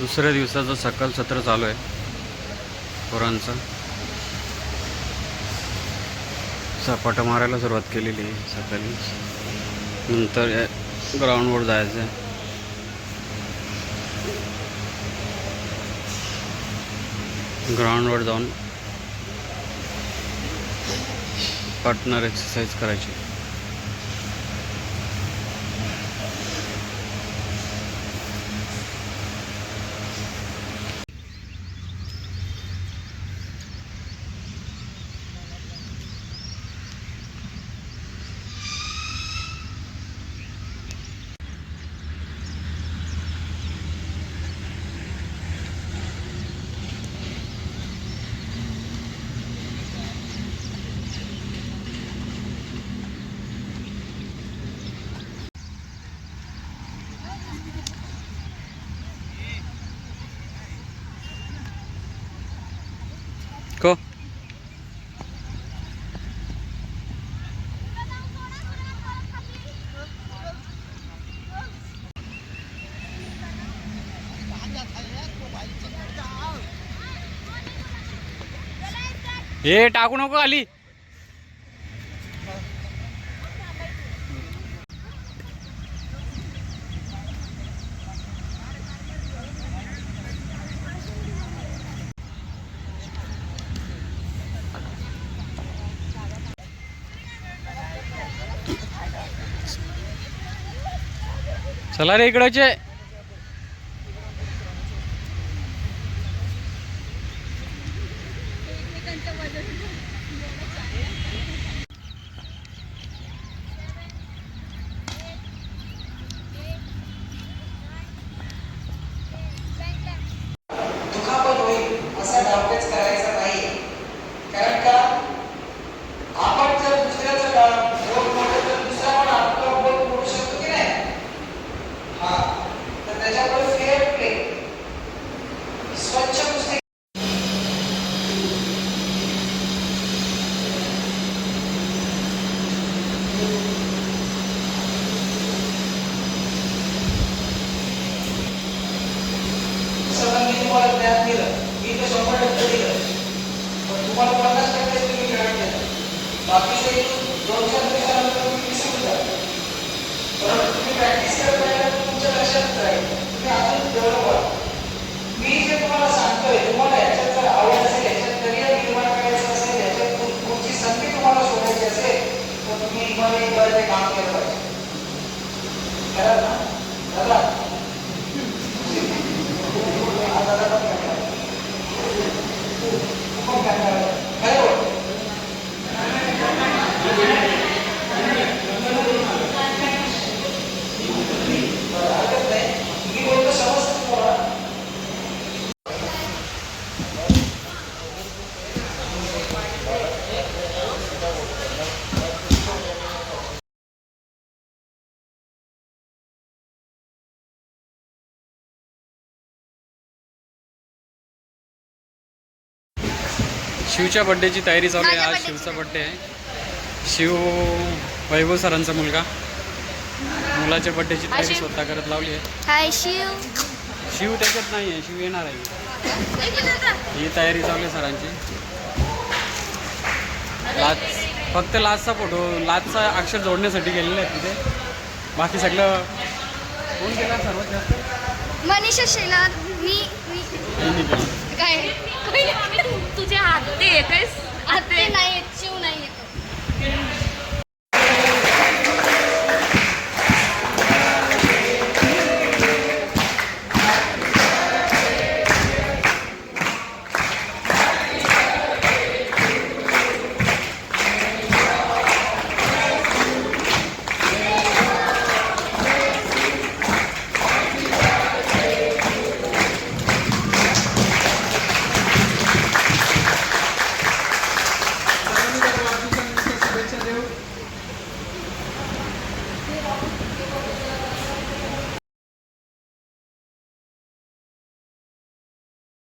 दुसऱ्या दिवसाचं सकाळ सत्र चालू आहे पोरांचं. सपाटा मारायला सुरुवात केलेली आहे सकाळी. नंतर ग्राउंडवर जायचं आहे. ग्राउंडवर जाऊन पार्टनर एक्सरसाइज करायची. को हे टाकू नको खाली. चला रे इकडचे. दुखापत होईल असा डावपेच करायचा नाही. कारण का आपण जर दुसऱ्याचा बोट मोडलं तर दुसरा पण आपला बोट मोडू शकतो की नाही. हा तर त्याच्यामुळे फेअर प्ले स्वच्छ कुस्ती. सगळं मी तुम्हाला ज्ञान दिलं, मी तर 100% दिलं, पण तुम्हाला 50% तुम्ही ज्ञान दिलं. बाकीचे 2-4 दिवसानंतर तुम्ही विसरून जा. परंतु तुम्ही प्रॅक्टिस करत राहिला तर तुमच्या लक्षात राहील. तुम्ही अजून डेव्हलप व्हाल. मी जे तुम्हाला सांगतोय, तुम्हाला याच्यात जर आवड असेल, याच्यात करिअर निर्माण करायचं असेल, याच्यात पुढची संधी तुम्हाला शोधायची असेल, तर तुम्ही इमानदारीने ते काम केलं पाहिजे. करा ना दादा. शिवच्या बड्डेची तयारी चालू आहे. आज शिवचा बड्डे आहे. शिव वैभव सरांचा मुलगा. मुलाच्या बड्डेची तयारी स्वतः करत लावली आहे. हाय शिव. शिव त्याच्यात नाही आहे, शिव येणार आहे. ही तयारी चालू आहे सरांची. लाच फक्त लाचचा फोटो, लाचचा अक्षर जोडण्यासाठी गेलेलं आहे तिथे. बाकी सगळं कोण केला सर्वात जास्त? मनीषा शेलार. मी यांनी केलं. काय तुझे हात ते येतेस आते नाही शिव